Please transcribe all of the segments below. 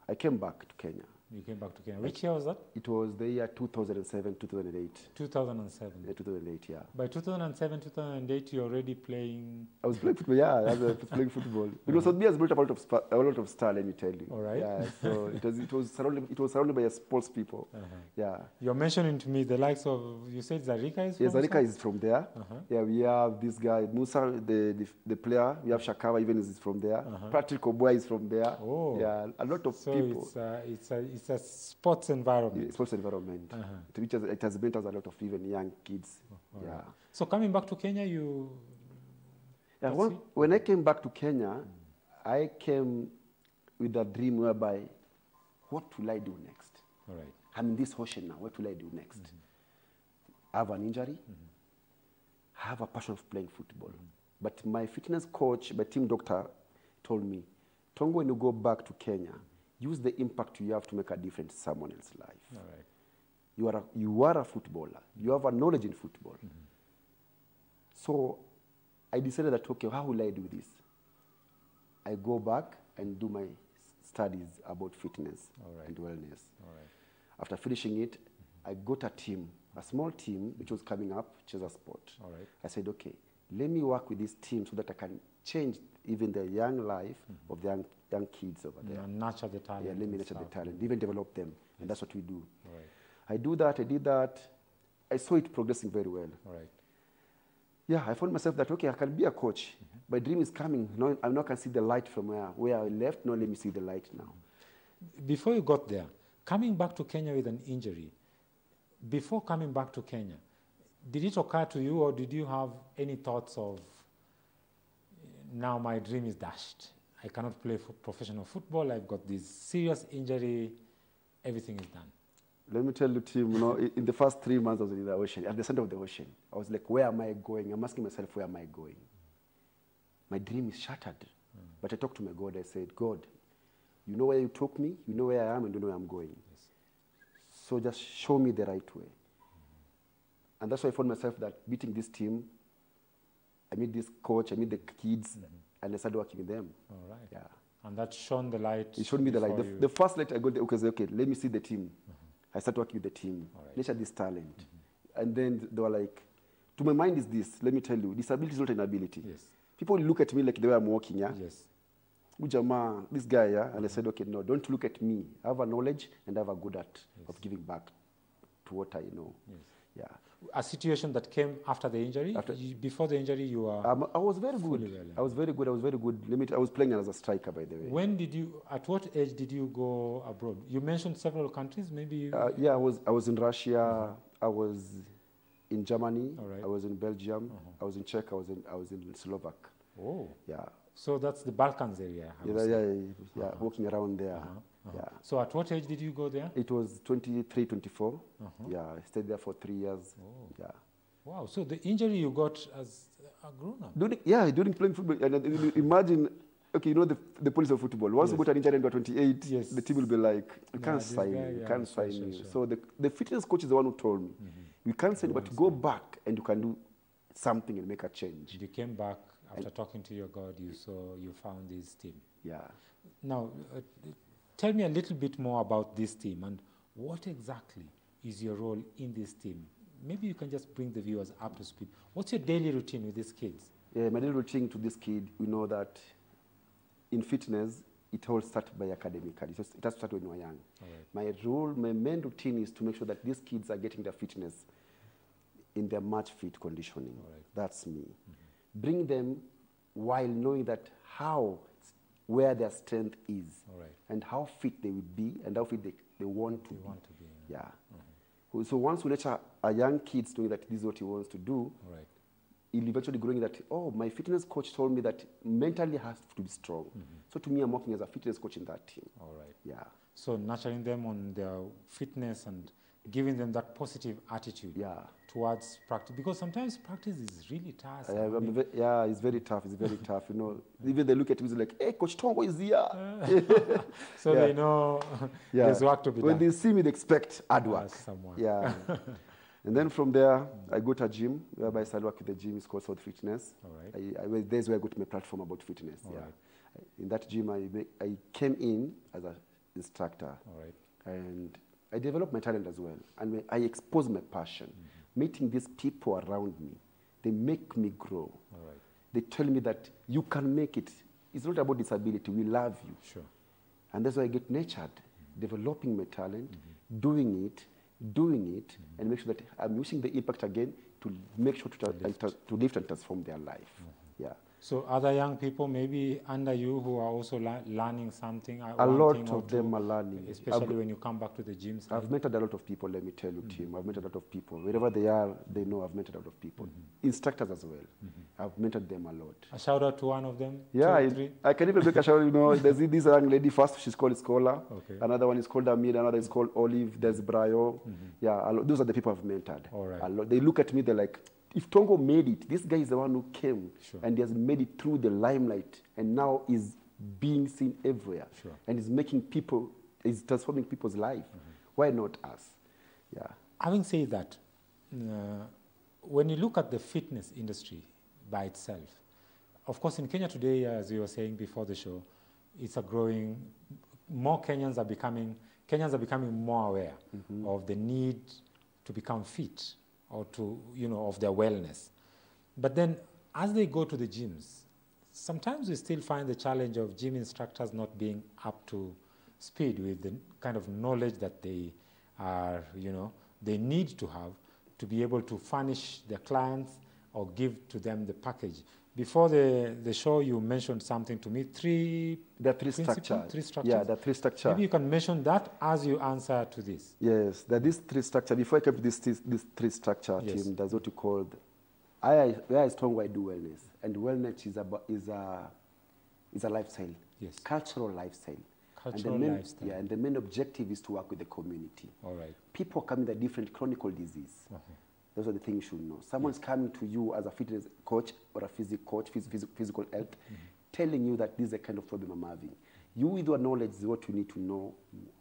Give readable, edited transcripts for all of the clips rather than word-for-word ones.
I came back to Kenya. You came back to Kenya. Which year was that? It was the year 2007, 2008. 2007. Yeah, 2008, yeah. By 2007, 2008, you're already playing... I was playing football, yeah. I was playing football. Because South has built up a lot of style, let me tell you. All right. Yeah, so it was surrounded by sports people. Yeah. You're mentioning to me the likes of, you said Zarika is from Yes, Zarika is from there. Yeah, we have this guy, Musa, the player. We have Shakawa, even is from there. Patrick Oboy is from there. Oh. Yeah, a lot of people. So it's a sports environment. Yeah, sports environment. It has meant us a lot of even young kids. Yeah. Right. So coming back to Kenya, you... Yeah, when I came back to Kenya, I came with a dream whereby, what will I do next? All right. I'm in this ocean now. What will I do next? I have an injury. I have a passion of playing football. But my fitness coach, my team doctor, told me, Tongo, when you go back to Kenya, use the impact you have to make a difference in someone else's life. All right. You are a footballer. You have a knowledge in football. So I decided that, okay, how will I do this? I go back and do my studies about fitness and wellness. All right. After finishing it, I got a team, a small team, which was coming up, Chesa Sport. All right. I said, okay, let me work with this team so that I can change even the young life of the young kids over there. Nurture the talent. Yeah, let me nurture the talent, even develop them. And that's what we do. All right. I did that. I saw it progressing very well. All right. Yeah, I found myself that, okay, I can be a coach. My dream is coming. Now I can see the light from where I left. Now let me see the light now. Before you got there, coming back to Kenya with an injury, before coming back to Kenya, did it occur to you or did you have any thoughts of, now my dream is dashed. I cannot play professional football. I've got this serious injury. Everything is done. Let me tell you, Tim, in the first 3 months I was in the ocean, at the center of the ocean. I was like, where am I going? I'm asking myself, where am I going? My dream is shattered. But I talked to my God. I said, God, you know where you took me, you know where I am, and you know where I'm going. Yes. So just show me the right way. And that's why I found myself that beating this team, I meet this coach, I meet the kids, and I started working with them. All right. Yeah. And that shone the light. It showed me the light. The first light I got there, okay, let me see the team. I started working with the team, nurture this talent. And then they were like, to my mind is this, let me tell you, disability is not an ability. Yes. People look at me like the way I'm walking, yeah? Yes. Ujama, this guy, yeah? And I said, okay, no, don't look at me. I have a knowledge and I have a good art of giving back to what I know. Yes. Yeah. A situation that came after the injury? Before the injury, you were... I was very good. I was very good. I was playing as a striker, by the way. When did you, at what age did you go abroad? You mentioned several countries, maybe... Yeah, I was in Russia. I was in Germany. All right. I was in Belgium. I was in Czech. I was in Slovak. Oh. Yeah. So that's the Balkans area. Yeah, walking around there. Yeah. So at what age did you go there? It was 23, 24. Yeah, I stayed there for 3 years. Oh. Yeah. Wow. So the injury you got as a grown-up? During playing football. And imagine, okay, you know the policy of football. Once you got an injury and you're 28, the team will be like, you can't sign you, you can't sign you. So the fitness coach is the one who told me, you can't sign you, but go back and you can do something and make a change. You came back after talking to your God, you found this team. Yeah. Now, tell me a little bit more about this team and what exactly is your role in this team? Maybe you can just bring the viewers up to speed. What's your daily routine with these kids? Yeah, my daily routine to this kid, we know that in fitness, it all starts by academically. It has to start when you are young. Right. My main routine is to make sure that these kids are getting their fitness in their match fit conditioning. Right. That's me. Bring them while knowing that where their strength is, and how fit they will be, and how fit they want to be. Yeah. So once we nurture a young kid knowing that this is what he wants to do, he'll eventually growing that, oh, my fitness coach told me that mentally has to be strong. So to me, I'm working as a fitness coach in that team. All right. Yeah. So nurturing them on their fitness and giving them that positive attitude towards practice, because sometimes practice is really tough. It's very tough. It's very tough. You know, even they look at me like, "Hey, Coach Tongo is here." So they know there's work to be done. When they see me, they expect hard work. Yeah. And then from there, I go to a gym whereby I start work with the gym. It's called South Fitness. All right. There's where I got my platform about fitness. In that gym, I came in as a instructor. All right. And I developed my talent as well. And I expose my passion. Meeting these people around me, they make me grow. All right. They tell me that you can make it. It's not about disability. We love you. Sure. And that's why I get nurtured, developing my talent, doing it, and make sure that I'm using the impact again to make sure to lift and transform their life. Yeah. So other young people maybe under you who are also learning something? A lot of them are learning. Especially when you come back to the gyms. I've met a lot of people, let me tell you, Tim. I've met a lot of people. Wherever they are, they know I've met a lot of people. Instructors as well. I've mentored them a lot. A shout out to one of them? Yeah, two, three? I can even make a shout out. You know, there's this young lady first, she's called Scholar. Okay. Another one is called Amid, another is called Olive, there's Brayo. Yeah, those are the people I've mentored. All right. A lot. They look at me, they're like, if Tongo made it, this guy is the one who came and he has made it through the limelight and now is being seen everywhere and is making people, is transforming people's life. Why not us? Yeah. Having said that, when you look at the fitness industry by itself, of course in Kenya today, as you were saying before the show, it's a growing, more Kenyans are becoming more aware of the need to become fit or to, of their wellness. But then as they go to the gyms, sometimes we still find the challenge of gym instructors not being up to speed with the kind of knowledge that they are, they need to have to be able to furnish their clients or give to them the package. Before the show, you mentioned something to me, There are three structures. Yeah, there are three structures. Maybe you can mention that as you answer to this. Yes, there are these three structures. Before I come to this three structure, Tim, there's what you call, where is Tongo, I do wellness. And wellness is a lifestyle, cultural lifestyle. Lifestyle. Yeah, and the main objective is to work with the community. All right. People come with a different chronic disease. Those are the things you should know. Someone's coming to you as a fitness coach or a physical health, telling you that this is the kind of problem I'm having. You, with your knowledge, is what you need to know,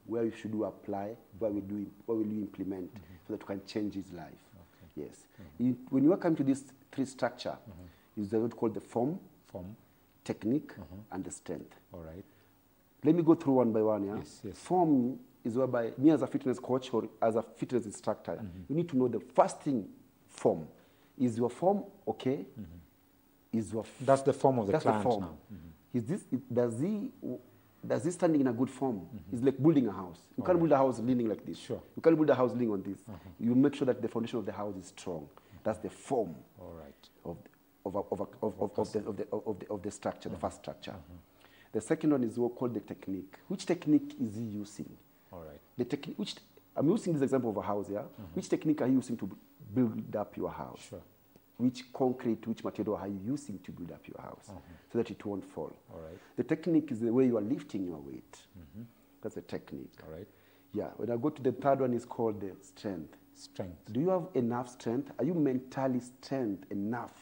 where you should apply, where will you implement, so that you can change his life. Okay. Yes. When you are coming to this three structure, is what called the form, technique, and the strength. All right. Let me go through one by one. Yeah. Yes. Form is whereby me as a fitness coach or as a fitness instructor, you need to know the first thing, form. Is your form okay? That's the form of the client form. now. Is this, does he standing in a good form? It's like building a house. You can't build a house leaning like this. Sure. You can't build a house leaning on this. You make sure that the foundation of the house is strong. That's the form of the structure, the first structure. The second one is what called the technique. Which technique is he using? All right. The technique, which I'm using this example of a house, yeah? Which technique are you using to build up your house? Sure. Which concrete, which material are you using to build up your house so that it won't fall? All right. The technique is the way you are lifting your weight. That's the technique. All right. Yeah. When I go to the third one, is called the strength. Strength. Do you have enough strength? Are you mentally strength enough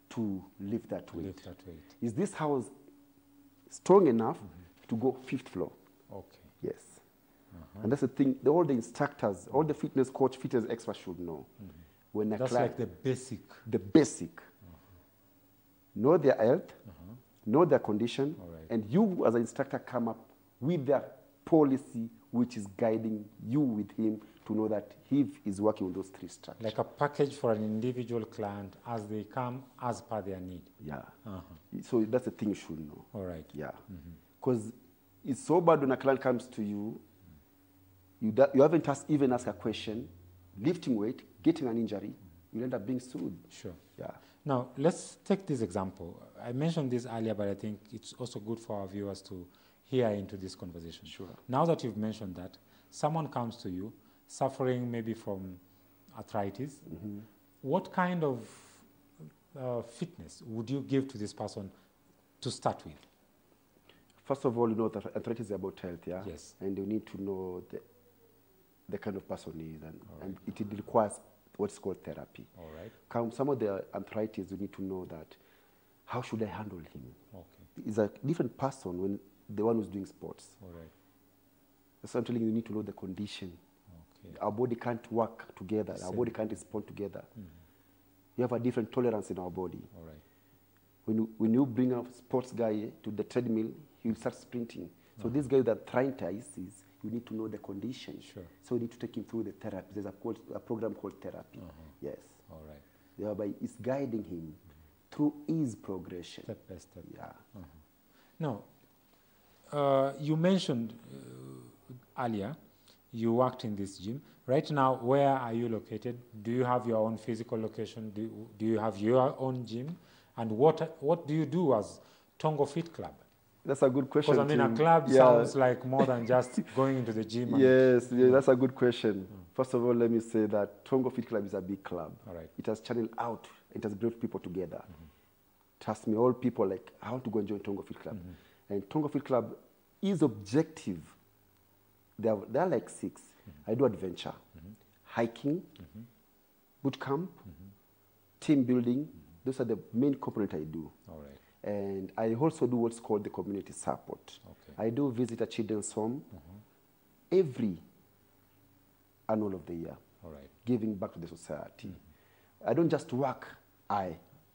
to lift that weight? Is this house strong enough to go 5th floor? Okay. Yes. And that's the thing, all the instructors, all the fitness coach, fitness experts should know. When that's like the basic. The basic. Know their health, know their condition, and you as an instructor come up with their policy which is guiding you with him to know that he is working on those three structures. Like a package for an individual client as they come, as per their need. Yeah. So that's the thing you should know. All right. Yeah. Because it's so bad when a client comes to you, you haven't even asked a question, lifting weight, getting an injury, you'll end up being sued. Sure. Yeah. Now, let's take this example. I mentioned this earlier, but I think it's also good for our viewers to hear into this conversation. Sure. Now that you've mentioned that, someone comes to you suffering maybe from arthritis. What kind of fitness would you give to this person to start with? First of all, you know that arthritis is about health, yeah? Yes. And you need to know the kind of person he is, and it requires what's called therapy. All right. Some of the arthritis, you need to know that, how should I handle him? Okay. He's a different person when the one who's doing sports. All right. That's what I'm telling you, you need to know the condition. Okay. Our body can't work together. Our body can't respond together. We have a different tolerance in our body. All right. When you bring a sports guy to the treadmill, he'll start sprinting. So this guy with arthritis, you need to know the condition. Sure. So you need to take him through the therapy. There's a program called therapy. Yes. All right. Thereby it's guiding him through his progression. Step by step. Yeah. Now, you mentioned earlier you worked in this gym. Right now, where are you located? Do you have your own physical location? Do you have your own gym? And what do you do as Tongo Fit Club? That's a good question. Because I mean, a club sounds like more than just going into the gym. Yes, that's a good question. First of all, let me say that Tongo Fit Club is a big club. All right. It has channeled out. It has brought people together. Trust me, all people like, I want to go and join Tongo Fit Club. And Tongo Fit Club is objective. There are like 6. I do adventure, hiking, boot camp, team building. Those are the main components I do. All right. And I also do what's called the community support. Okay. I do visit a children's home every annual of the year, All right. giving back to the society. I don't just work,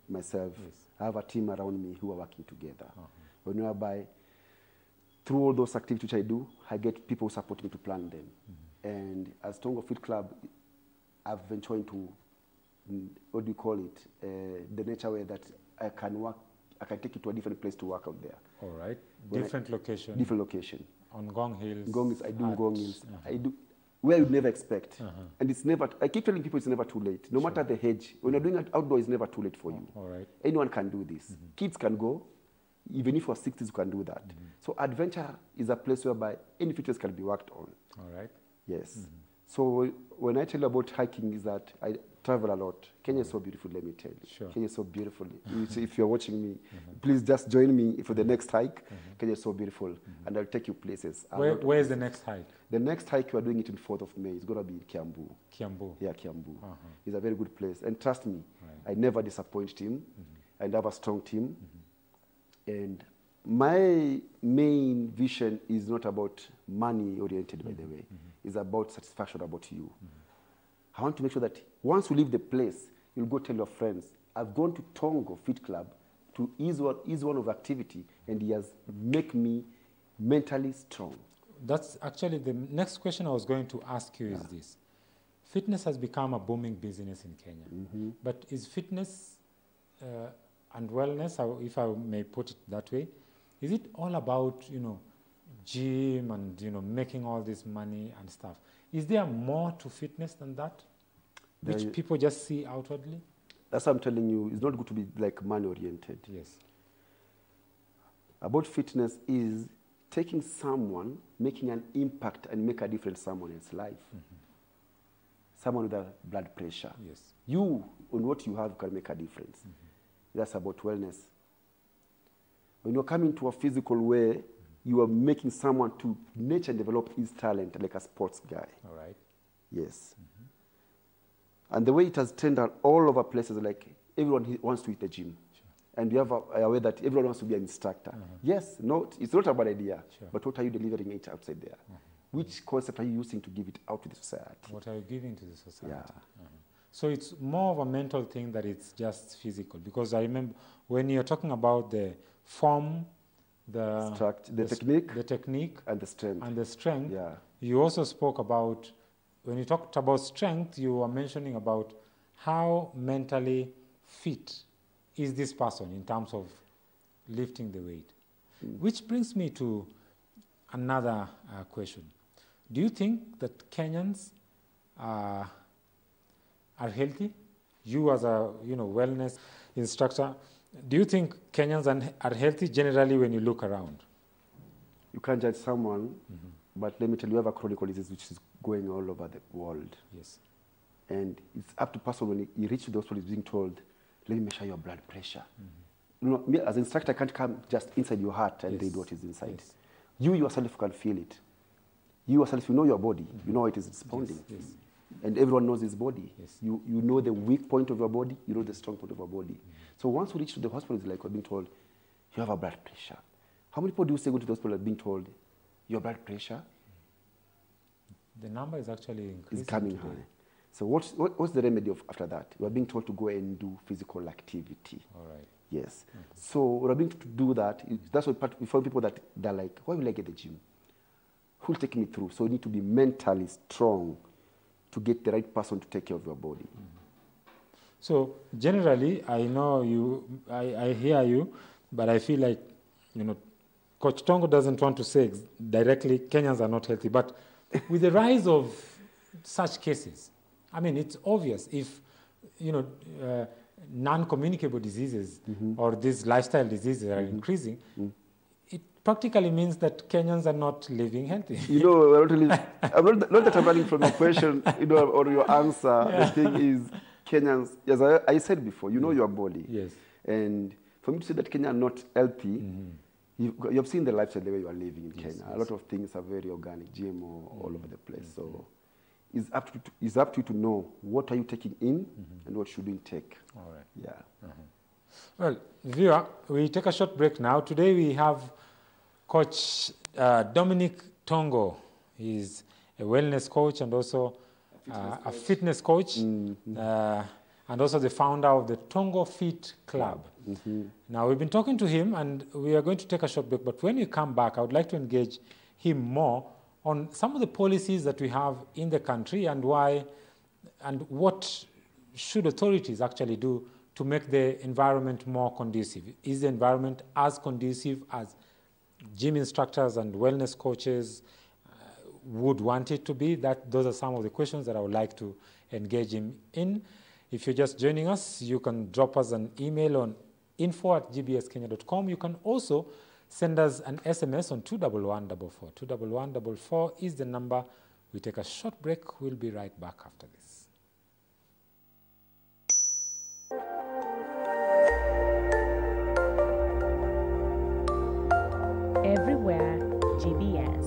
myself. Yes. I have a team around me who are working together. Whereby, through all those activities which I do, I get people who support me to plan them. And as Tongo Fit Club, I've ventured into, what do you call it, the nature way that I can work, I can take you to a different place to work out there. All right. Different location. Different location. On Gong Hills. Gong Hills, I do Gong Hills. I do where you'd never expect. And it's never, I keep telling people it's never too late. No matter the age, when you're doing it outdoor, it's never too late for you. All right. Anyone can do this. Kids can go. Even if you're 60s, you can do that. So adventure is a place whereby any fitness can be worked on. All right. Yes. So when I tell you about hiking, is that I travel a lot. Kenya is so beautiful, let me tell you. Sure. Kenya is so beautiful. If you're watching me, please just join me for the next hike. Kenya is so beautiful, and I'll take you places. Where is the next hike? The next hike, we are doing it on 4th of May. It's going to be in Kiambu. Kiambu. Yeah, Kiambu. It's a very good place. And trust me, Right. I never disappoint team. I have a strong team. And my main vision is not about money oriented, by the way. It's about satisfaction about you. I want to make sure that once you leave the place, you'll go tell your friends, I've gone to Tongo Fit Club to ease one of activity, and he has made me mentally strong. That's actually the next question I was going to ask you is this. Fitness has become a booming business in Kenya. But is fitness and wellness, if I may put it that way, is it all about, gym and, making all this money and stuff? Is there more to fitness than that, which people just see outwardly? That's what I'm telling you. It's not good to be like money-oriented. Yes. About fitness is taking someone, making an impact and make a difference in someone else's life. Someone with a blood pressure. Yes. You, on what you have, can make a difference. That's about wellness. When you're coming to a physical way, you are making someone to nature and develop his talent like a sports guy. All right. Yes. And the way it has turned out all over places, like everyone wants to hit the gym. Sure. And you have a way that everyone wants to be an instructor. Yes, it's not a bad idea, Sure. but what are you delivering it outside there? Which concept are you using to give it out to the society? What are you giving to the society? Yeah. So it's more of a mental thing that it's just physical. Because I remember when you're talking about the form, the technique, and the strength. Yeah. You also spoke about, when you talked about strength, you were mentioning about how mentally fit is this person in terms of lifting the weight. Which brings me to another question. Do you think that Kenyans are healthy? You as a wellness instructor, do you think Kenyans are healthy generally when you look around? You can't judge someone, but let me tell you, you have a chronic disease which is going all over the world. Yes. And it's up to person when he reaches the hospital, he's being told, let me measure your blood pressure. Me as an instructor, I can't come just inside your heart and read what is inside. Yes. You yourself can feel it. You yourself, you know your body. You know how it is responding. Yes. And everyone knows his body. Yes. You know the weak point of your body. You know the strong point of your body. So once we reach to the hospital, it's like we're being told, you have a blood pressure. How many people do you say go to the hospital and being told, your blood pressure? The number is actually increasing. It's coming high. So what's the remedy after that? We are being told to go and do physical activity. All right. Yes. So we're being to do that. That's what we find people that they're like, why will I get the gym? Who will take me through? So you need to be mentally strong to get the right person to take care of your body. So generally, I know you, I hear you, but I feel like, Coach Tongo doesn't want to say directly Kenyans are not healthy, but with the rise of such cases, I mean, it's obvious if, non-communicable diseases or these lifestyle diseases are increasing, it practically means that Kenyans are not living healthy. Not that I'm running from your question, or your answer. Yeah. The thing is, Kenyans, as I said before, you know your body. Yes. And for me to say that Kenya are not healthy, you've seen the lifestyle the way you are living in Kenya. Yes. A lot of things are very organic, GMO, all over the place. So it's up to you to know what are you taking in and what should you take. All right. Yeah. Well, viewer, we take a short break now. Today we have Coach Dominic Tongo. He's a wellness coach and also a fitness coach, and also the founder of the Tongo Fit Club. Now, we've been talking to him, and we are going to take a short break, but when we come back, I would like to engage him more on some of the policies that we have in the country and why, and what should authorities actually do to make the environment more conducive. Is the environment as conducive as gym instructors and wellness coaches would want it to be? Those are some of the questions that I would like to engage him in. If you're just joining us, you can drop us an email on info@gbskenya.com. You can also send us an SMS on 21144. 21144 is the number. We take a short break. We'll be right back after this. Everywhere GBS.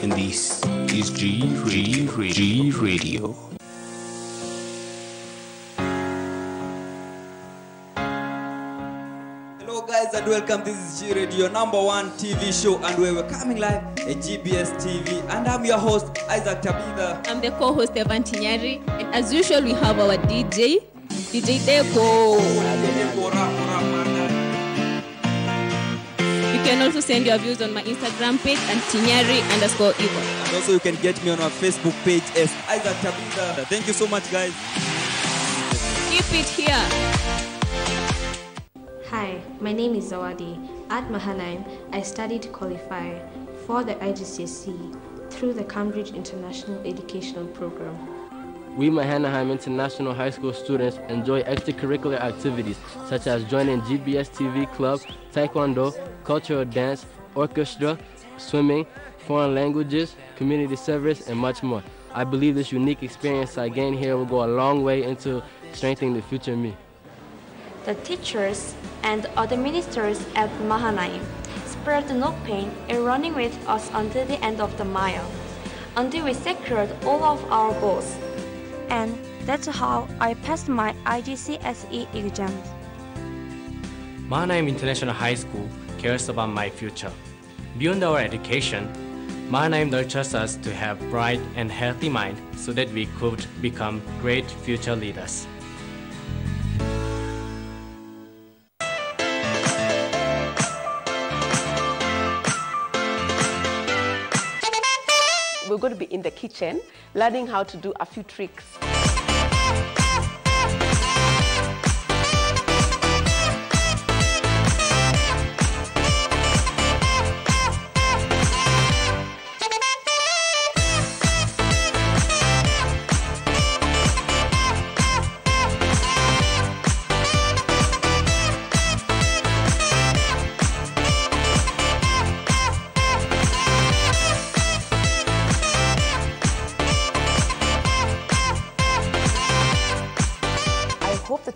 And this is G Radio. Hello guys and welcome. This is G Radio, #1 TV show, and we're coming live at GBS TV. And I'm your host, Isaac Tabitha. I'm the co-host, Evan Tinyari. And as usual, we have our DJ Deco. You can also send your views on my Instagram page and Tinyari_Evan. And also you can get me on our Facebook page as Isaac Tabitha. Thank you so much, guys. Keep it here. Hi, my name is Zawadi. At Mahanaim, I studied qualifier for the IGCSE through the Cambridge International Educational Program. We Mahanaim International High School students enjoy extracurricular activities such as joining GBS TV Club, Taekwondo, cultural dance, orchestra, swimming, foreign languages, community service, and much more. I believe this unique experience I gained here will go a long way into strengthening the future me. The teachers and other ministers at Mahanaim spared no pain in running with us until the end of the mile, until we secured all of our goals. And that's how I passed my IGCSE exams. Mahanaim International High School cares about my future. Beyond our education, Mahanaim nurtures us to have bright and healthy mind so that we could become great future leaders. We're going to be in the kitchen learning how to do a few tricks.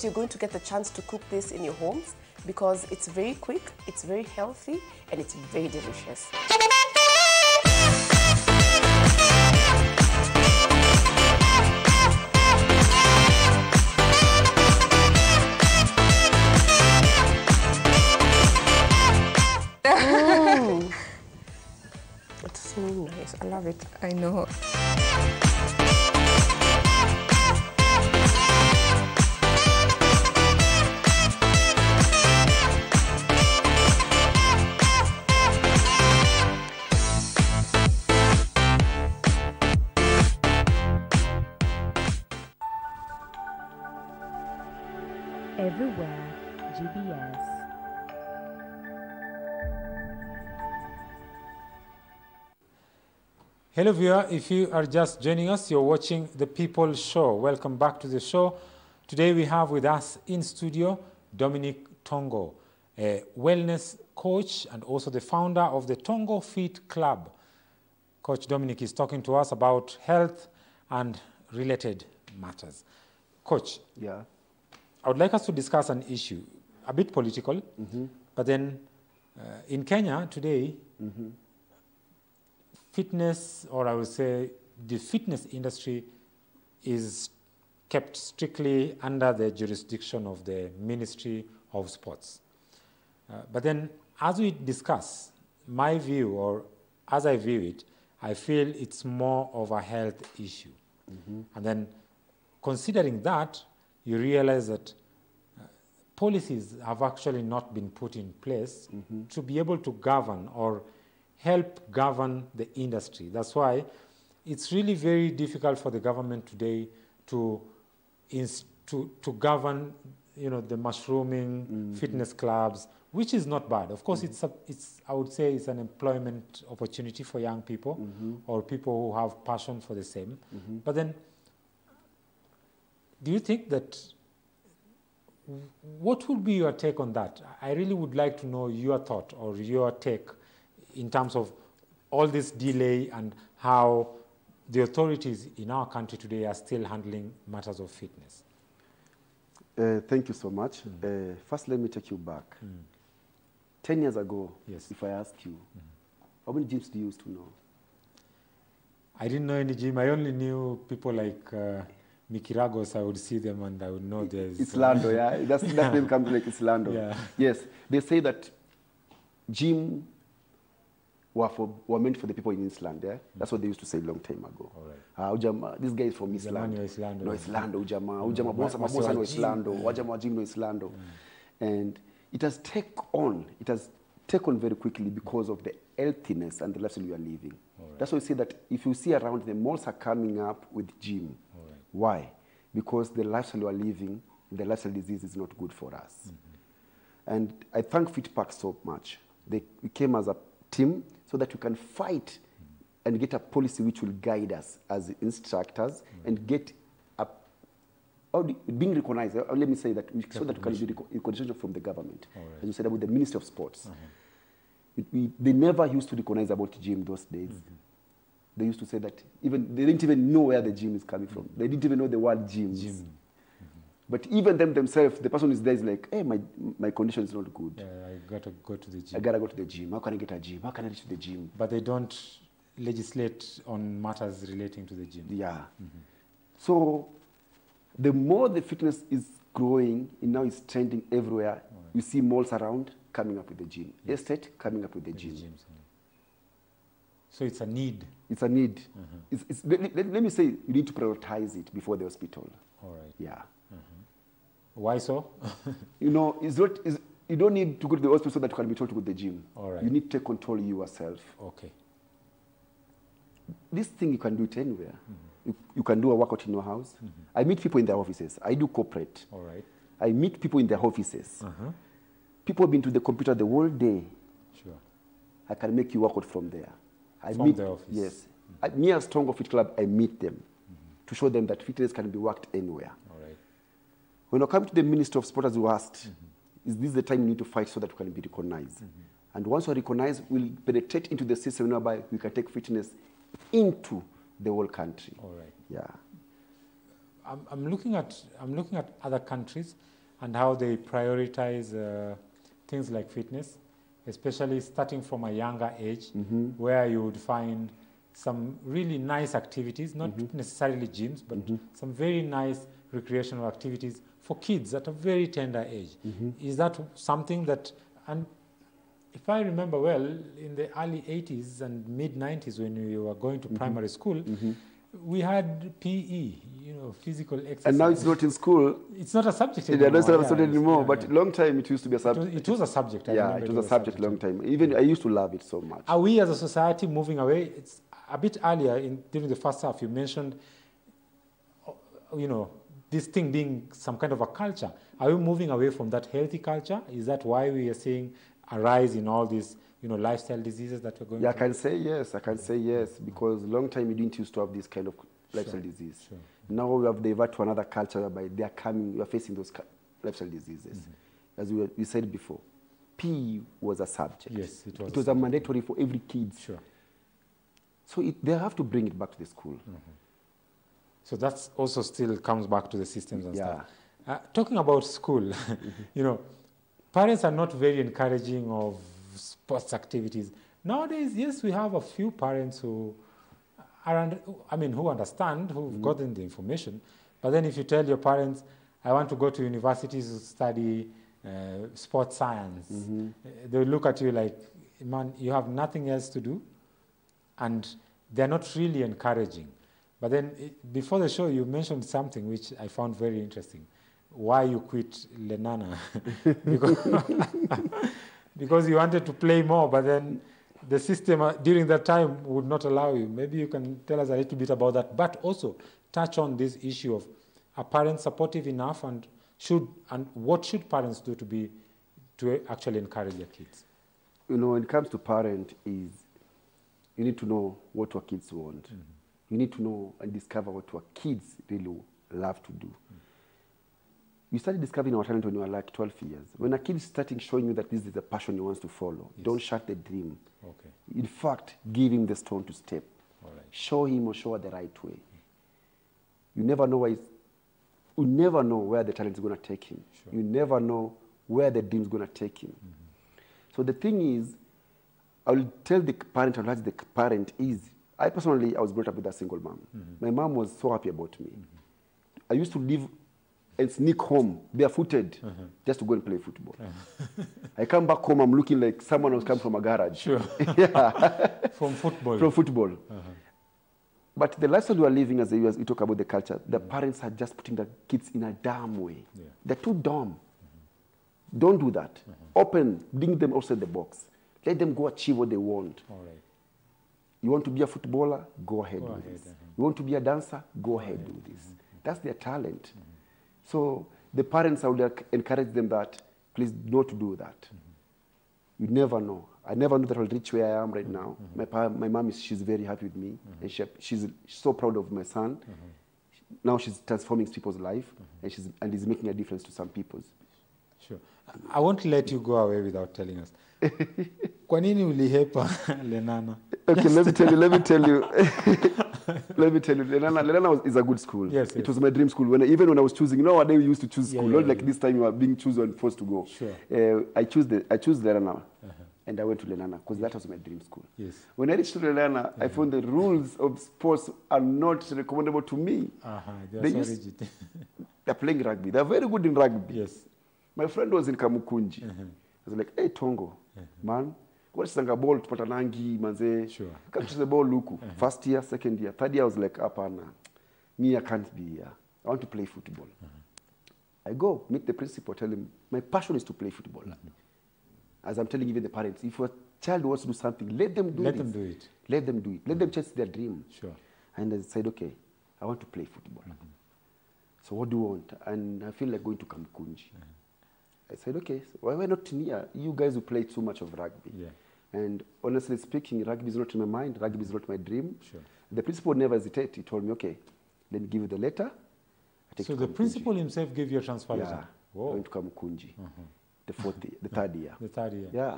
You're going to get the chance to cook this in your homes because it's very quick, it's very healthy, and it's very delicious. nice. I love it. I know. Everywhere GBS. Hello viewer, if you are just joining us, you're watching The People Show. Welcome back to the show. Today we have with us in studio Dominic Tongo, a wellness coach and also the founder of the Tongo Fit Club. Coach Dominic is talking to us about health and related matters. Coach, yeah, I would like us to discuss an issue, a bit political, but then in Kenya today, fitness, or I would say the fitness industry, is kept strictly under the jurisdiction of the Ministry of Sports. But then as we discuss, my view, or as I view it, I feel it's more of a health issue. And then considering that, you realize that policies have actually not been put in place to be able to govern or help govern the industry. That's why it's really very difficult for the government today to govern, you know, the mushrooming fitness clubs, which is not bad. Of course, I would say it's an employment opportunity for young people or people who have passion for the same. But then, do you think that, what would be your take on that? I really would like to know your thought or your take in terms of all this delay and how the authorities in our country today are still handling matters of fitness. Thank you so much. First, let me take you back. 10 years ago, if I ask you, how many gyms do you used to know? I didn't know any gym. I only knew people like Mikiragos. I would see them and I would know there's... Islando, yeah. That name comes like Islando. Yeah. Yes, they say that gym were meant for the people in Island, yeah? That's what they used to say a long time ago. Right. This guy is from Island. No, Islando, Ujama, Bosa no Islando, Wajama Jim no Islando. And it has taken very quickly because of the healthiness and the lifestyle we are living. Right. That's why we say that if you see around, the malls are coming up with gym. Right. Why? Because the lifestyle we are living, the lifestyle disease is not good for us. And I thank FitPark so much. They came as a team so that we can fight and get a policy which will guide us as instructors and get being recognized. Let me say that, so that we can be recognition from the government. Right. As you said about the Ministry of Sports. They never used to recognize about gym those days. They used to say that they didn't even know where the gym is coming from. They didn't even know the word gyms. But even themselves, the person is there is like, hey, my condition is not good. Yeah, I got to go to the gym. I got to go to the gym. How can I get a gym? How can I reach the gym? But they don't legislate on matters relating to the gym. Yeah. So the more the fitness is growing, and now it's trending everywhere, you see malls around coming up with the gym. Estate coming up with the gym. So it's a need. It's a need. Let me say, you need to prioritize it before the hospital. All right. Yeah. Why so? You know, you don't need to go to the hospital so that you can be told to go to the gym. All right. You need to take control yourself. Okay. This thing, you can do it anywhere. You can do a workout in your house. I meet people in their offices. I do corporate. All right. I meet people in their offices. People have been to the computer the whole day. Sure. I can make you work out from there. From the office? Yes. Me as Tongo Fit Club, I meet them to show them that fitness can be worked anywhere. All right. When I come to the Minister of Sport, as you asked, is this the time we need to fight so that we can be recognized? And once we're recognized, we'll penetrate into the system whereby we can take fitness into the whole country. All right. Yeah. I'm looking at other countries and how they prioritize things like fitness, especially starting from a younger age, where you would find some really nice activities, not necessarily gyms, but some very nice recreational activities for kids at a very tender age. Is that something that, and if I remember well, in the early 80s and mid-90s when we were going to primary school, we had PE, physical exercise. And now it's not in school. It's not a subject anymore. It's not a subject anymore, but long time it used to be a subject. It was a subject. It was a subject long time. Even I used to love it so much. Are we as a society moving away? It's a bit earlier during the first half, you mentioned, this thing being some kind of a culture. Are we moving away from that healthy culture? Is that why we are seeing a rise in all these, lifestyle diseases that we're going through? I can say yes, because long time we didn't used to have this kind of lifestyle disease. Sure. Now we have diverted to another culture whereby we are facing those lifestyle diseases. As we said before, PE was a subject. Yes, it was. It was a mandatory for every kid. Sure. So they have to bring it back to the school. So that also still comes back to the systems and stuff. Talking about school, parents are not very encouraging of sports activities. Nowadays, yes, we have a few parents who who understand, who've gotten the information. But then if you tell your parents, I want to go to university to study sports science, they'll look at you like, man, you have nothing else to do. And they're not really encouraging. But then before the show, you mentioned something which I found very interesting. Why you quit Lenana? Because you wanted to play more, but then the system during that time would not allow you. Maybe you can tell us a little bit about that, but also touch on this issue of, are parents supportive enough, and what should parents do to actually encourage their kids? When it comes to parent, you need to know what your kids want. You need to know and discover what your kids really love to do. You started discovering our talent when you were like 12 years. When a kid is starting showing you that this is the passion he wants to follow, don't shut the dream. Okay. In fact, give him the stone to step. All right. Show him or show her the right way. You never know where the talent is going to take him. Sure. You never know where the dream is going to take him. So the thing is, I will tell the parent, I'll ask the parent is, I was brought up with a single mom. My mom was so happy about me. I used to live and sneak home barefooted just to go and play football. I come back home, I'm looking like someone who's come from a garage. Sure. From football. From football. But the lifestyle we are living, as we talk about the culture, the parents are just putting the kids in a dumb way. Yeah. They're too dumb. Don't do that. Open, bring them outside the box. Let them go achieve what they want. All right. You want to be a footballer? Go ahead do this. You want to be a dancer? Go ahead do this. That's their talent. So the parents, I would encourage them that, please not do that. You never know. I never knew that I'll reach where I am right now. My mom, she's very happy with me. And she's so proud of my son. Now she's transforming people's life, and is making a difference to some people's. Sure. I won't let you go away without telling us. Kwa nini ulihepa Lenana? Okay, let me tell you. Lenana is a good school. Yes, it was my dream school. Even when I was choosing, nowadays we used to choose school. Not like this time you are being chosen and forced to go. Sure. I chose Lenana, and I went to Lenana because that was my dream school. Yes. When I reached Lenana, I found the rules of sports are not recommendable to me. They are so rigid. They're playing rugby. They're very good in rugby. Yes. My friend was in Kamukunji. I was like, hey, Tongo, man, what's the ball to Patanangi, manze? Sure. Come to the ball, Luku. First year, second year, third year, I was like, apana, me, I can't be here. I want to play football. I go meet the principal, tell him, my passion is to play football. As I'm telling even the parents, if a child wants to do something, let them do it. Let them do it. Let them do it. Let them chase their dream. Sure. And I said, okay, I want to play football. So what do you want? And I feel like going to Kamukunji. I said, okay, so why not near? You guys who play too much of rugby. Yeah. And honestly speaking, rugby is not in my mind. Rugby is not my dream. Sure. The principal never hesitated. He told me, okay, let me give you the letter. So the principal himself gave you a transfer letter? Yeah. I went to Kamukunji. The third year. The third year. Yeah.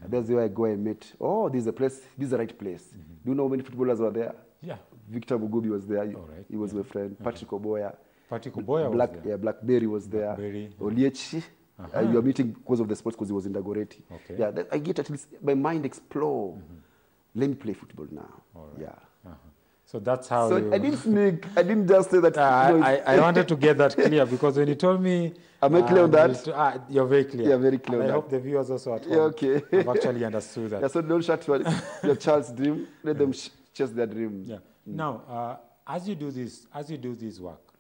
That's where I go and met, this is a place, this is the right place. Do you know how many footballers were there? Yeah. Victor Mugubi was there. All right. He was my friend. Patrick Oboya. Patrick Oboya was there. Yeah, Blackberry was there. Blackberry. Oliechi. You are meeting because of the sports because he was in Dagoretti. Okay. Yeah, I get at least my mind explore. Let me play football now. All right. Yeah. So that's how. So you, I didn't sneak. I didn't just say that. I wanted to get that clear because when you told me. Am I clear on that? You're very clear. Yeah, very clear. And I hope the viewers also at home okay. have actually understood that. Yeah, so don't shut your child's dream. Let them chase their dream. Yeah. Now, as you do this work,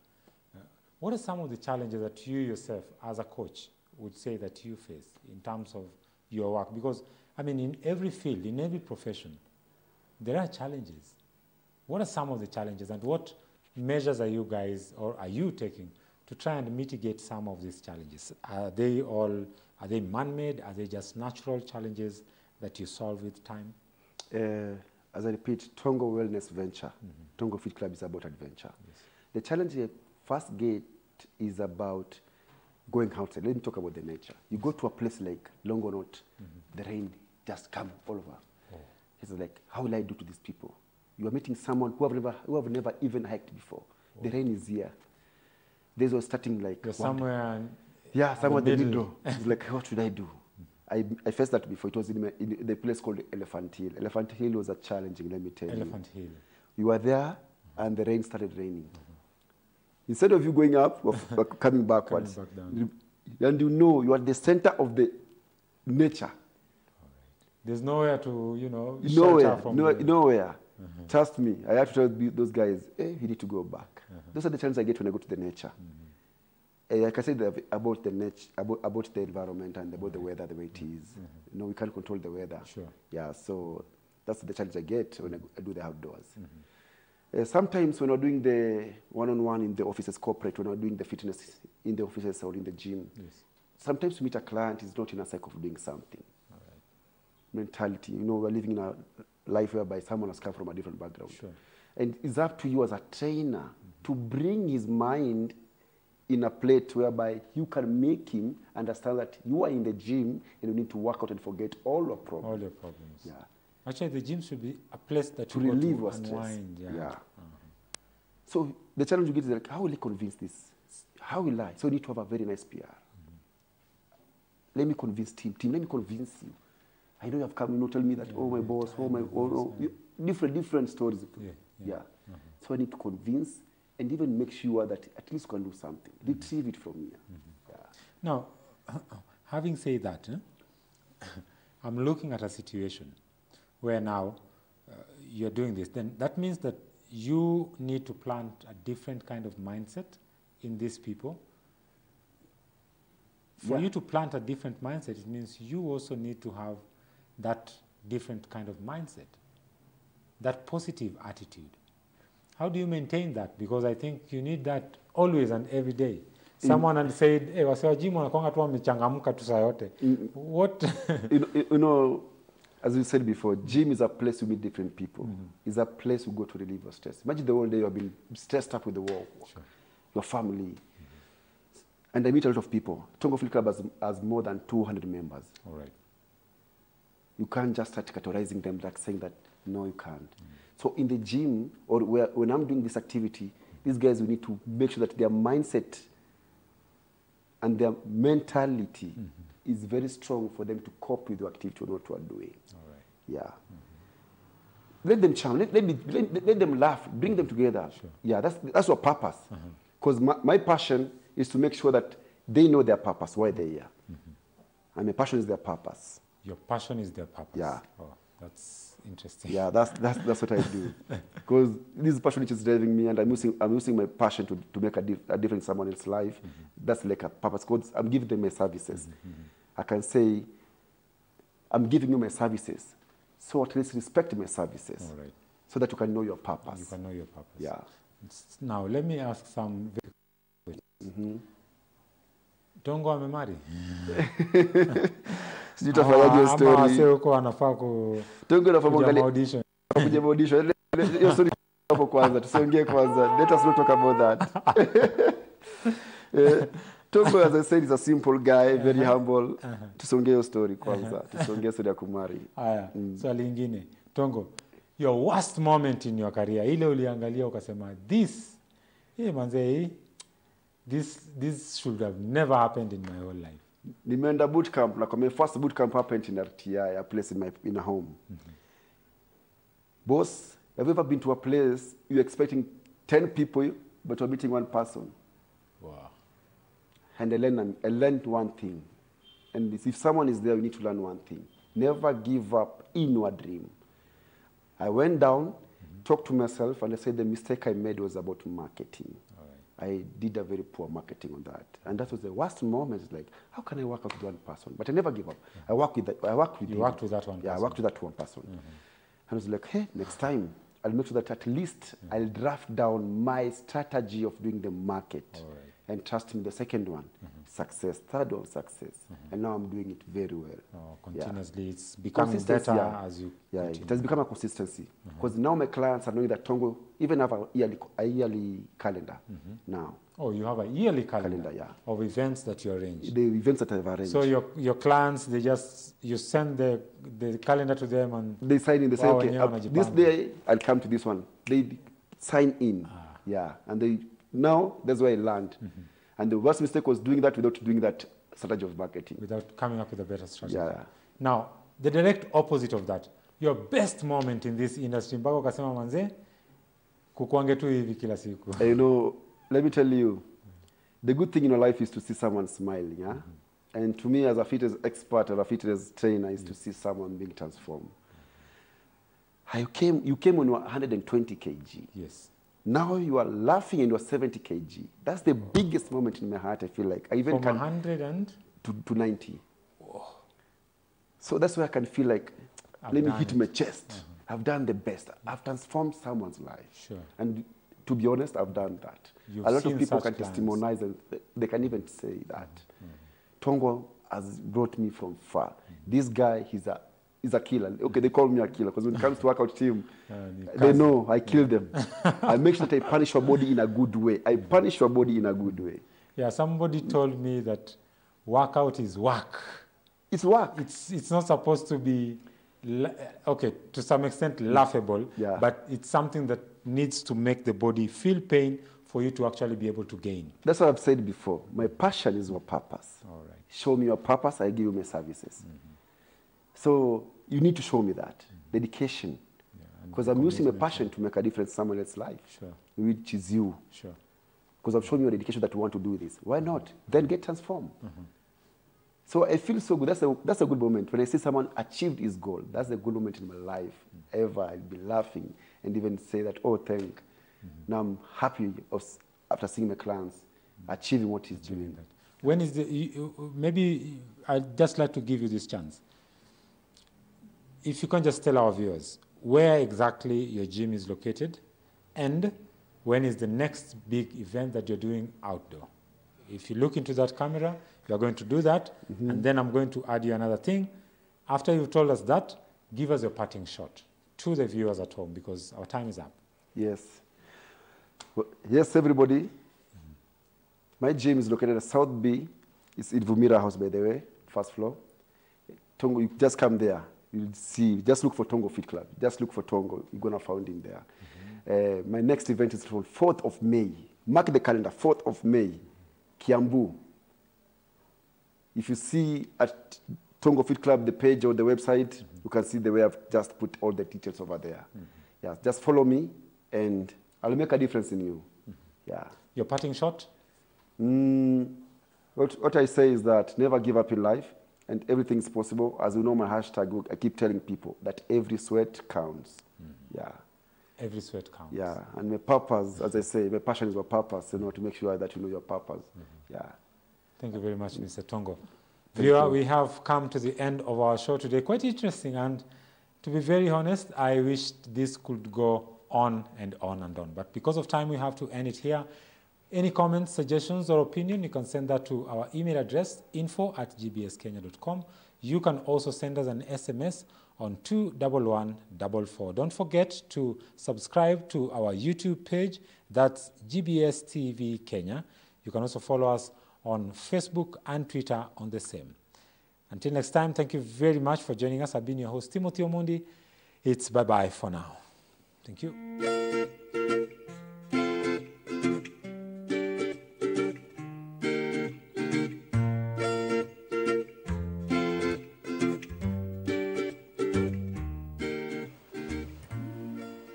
what are some of the challenges that you yourself, as a coach, would say that you face in terms of your work? Because, I mean, in every field, in every profession, there are challenges. What are some of the challenges, and what measures are you guys, or are you taking to try and mitigate some of these challenges? Are they man-made? Are they just natural challenges that you solve with time? As I repeat, Tongo Wellness Venture, Tongo Fit Club is about adventure. Yes. The challenge you first get is about going outside. Let me talk about the nature. You go to a place like Longonot, the rain just comes all over. Oh. It's like, how will I do to these people? You are meeting someone who have never even hiked before. Oh. The rain is here. These were starting like... You're somewhere... Yeah, somewhere in the middle. It's like, what should I do? I faced that before. It was in the place called Elephant Hill. Elephant Hill was a challenging, let me tell you. Elephant Hill. You were there, and the rain started raining. Instead of you going up, or coming backwards. Coming back down. And you know you are the center of the nature. All right. There's nowhere to, shelter from nowhere. Trust me, I have to tell those guys, hey, you need to go back. Those are the challenges I get when I go to the nature. Like I said about the nature, about the environment and about the weather, the way it is. We can't control the weather. Sure. Yeah, so that's the challenge I get when I do the outdoors. Sometimes when we're doing the one-on-one in the offices, corporate, when we're doing the fitness in the offices or in the gym, sometimes we meet a client who's not in a cycle of doing something. All right. Mentality, we're living in a life whereby someone has come from a different background. Sure. And it's up to you as a trainer to bring his mind in a plate whereby you can make him understand that you are in the gym and you need to work out and forget all your problems. All your problems. Yeah. Actually, the gym should be a place that to you relieve go your to stress. Unwind. Yeah. So the challenge you get is like, how will he convince this? How will I? So you need to have a very nice PR. Let me convince Tim. Tim, let me convince you. I know you have come, tell me that, my boss, different stories. Yeah. So I need to convince and even make sure that at least you can do something. Retrieve it from here. Yeah. Now, having said that, I'm looking at a situation where now you're doing this. Then that means that you need to plant a different kind of mindset in these people. For you to plant a different mindset, it means you also need to have that different kind of mindset, that positive attitude. How do you maintain that? Because I think you need that always and every day. Someone had said, hey, wase wa gym wanakuanga tu wamechangamka tu saa yote. What? As we said before, gym is a place you meet different people. It's a place you go to relieve your stress. Imagine the whole day you have been stressed up with the work, your family. And I meet a lot of people. Tongo Fit Club has more than 200 members. All right. You can't just start categorizing them, like saying that, no, you can't. So in the gym, or when I'm doing this activity, these guys, we need to make sure that their mindset and their mentality is very strong for them to cope with the activity or what we are doing. All right. Yeah. Let them challenge, let them laugh, bring them together. Sure. Yeah, that's our purpose. Because my passion is to make sure that they know their purpose, why they're here. And my passion is their purpose. Your passion is their purpose. Yeah. Oh, that's interesting. Yeah, that's what I do. Because this is passion which is driving me, and I'm using my passion to make a difference in someone else's life. That's like a purpose. Because I'm giving them my services. I can say, I'm giving you my services, so at least respect my services. All right. So that you can know your purpose. You can know your purpose. Yeah. Now, let me ask some questions. Tongo amemari? Sijui tafanyaje story. Ama wase huko wanafaa Tongo anafaa kuja audition. Kuja audition. Hiyo story hapo kwanza. Tusiongee kwanza. Let us not talk about that. Tongo, as I said, is a simple guy, very humble. Tusiongee hiyo story kwanza. Tusiongee story ya kumari. Haya, swali lingine. Tongo, your worst moment in your career, ile uliangalia ukasema, this should have never happened in my whole life. Nimeenda boot camp, like my first boot camp happened in RTI, a place in a home. Boss, Have you ever been to a place you're expecting 10 people, but you're meeting one person? Wow. And I learned one thing. And if someone is there, you need to learn one thing. Never give up in your dream. I went down, talked to myself, and I said the mistake I made was about marketing. I did a very poor marketing on that. And that was the worst moment. It's like, how can I work out with one person? But I never give up. I worked with that one person. Yeah, I worked with that one person. And I was like, hey, next time, I'll make sure that at least I'll draft down my strategy of doing the market. And trust me, the second one, success. Third one, success. And now I'm doing it very well. Continuously, it's becoming better as you continue. It has become a consistency. Because now my clients are knowing that Tongo even have a yearly calendar now. Oh, you have a yearly calendar of events that you arrange. The events that I've arranged. So your clients, you send the calendar to them and they sign in. They say, okay, this day I'll come to this one. They sign in. And now that's where I learned. And the worst mistake was doing that without doing that strategy of marketing. Without coming up with a better strategy. Now, the direct opposite of that, your best moment in this industry, mpaka ukasema manze, kukuange tu hivi kila siku. You know, let me tell you, the good thing in your life is to see someone smiling, And to me, as a fitness expert or a fitness trainer, is to see someone being transformed. You came when you were 120 kg. Yes. Now you are laughing and you are 70 kg. That's the biggest moment in my heart, I feel like. I even From 100 and? To 90. So that's where I can feel like, let me hit my chest. I've done the best. I've transformed someone's life. Sure. And to be honest, I've done that. A lot of people can testimonize and they can even say that. Tongo has brought me from far. This guy, he's a killer. Okay, they call me a killer because when it comes to workout team, they know I kill them. I make sure that I punish your body in a good way. I punish your body in a good way. Yeah, somebody told me that workout is work. It's work. It's not supposed to be, okay, to some extent laughable, but it's something that needs to make the body feel pain for you to actually be able to gain. That's what I've said before. My passion is your purpose. All right. Show me your purpose, I give you my services. So you need to show me that. Dedication. Because I'm using my passion to make a difference in someone else's life, which is you. Sure. Because I've shown you a dedication that you want to do this. Why not? Then get transformed. So I feel so good. That's a good moment. When I see someone achieved his goal, that's a good moment in my life. Ever, I'll be laughing and even say that, oh, thank. Now I'm happy after seeing my clients achieving what he's doing. When is maybe I'd just like to give you this chance. If you can just tell our viewers where exactly your gym is located and when is the next big event that you're doing outdoor. If you look into that camera, you're going to do that, and then I'm going to add you another thing. After you've told us that, give us your parting shot to the viewers at home because our time is up. Yes. Well, yes, everybody. My gym is located at South B. It's in Vumira House, by the way, first floor. Tongo, you just come there. You'll see, just look for Tongo Fit Club. Just look for Tongo. You're going to find him there. My next event is on 4th of May. Mark the calendar, 4th of May, Kiambu. If you see at Tongo Fit Club, the page or the website, you can see the way I've just put all the details over there. Yeah, just follow me, and I'll make a difference in you. Yeah. Your parting shot? What I say is that never give up in life, and everything is possible. As you know, my hashtag, I keep telling people that every sweat counts. Yeah. Every sweat counts. Yeah, and my purpose, as I say, my passion is my purpose, you know, to make sure that you know your purpose. Yeah. Thank you very much, Mr. Tongo. Viewer, we have come to the end of our show today. Quite interesting, and to be very honest, I wished this could go on and on and on. But because of time, we have to end it here. Any comments, suggestions, or opinion, you can send that to our email address, info@gbskenya.com. You can also send us an SMS on 21144. Don't forget to subscribe to our YouTube page. That's GBS TV Kenya. You can also follow us on Facebook and Twitter on the same. Until next time, thank you very much for joining us. I've been your host, Timothy Omundi. It's bye-bye for now. Thank you.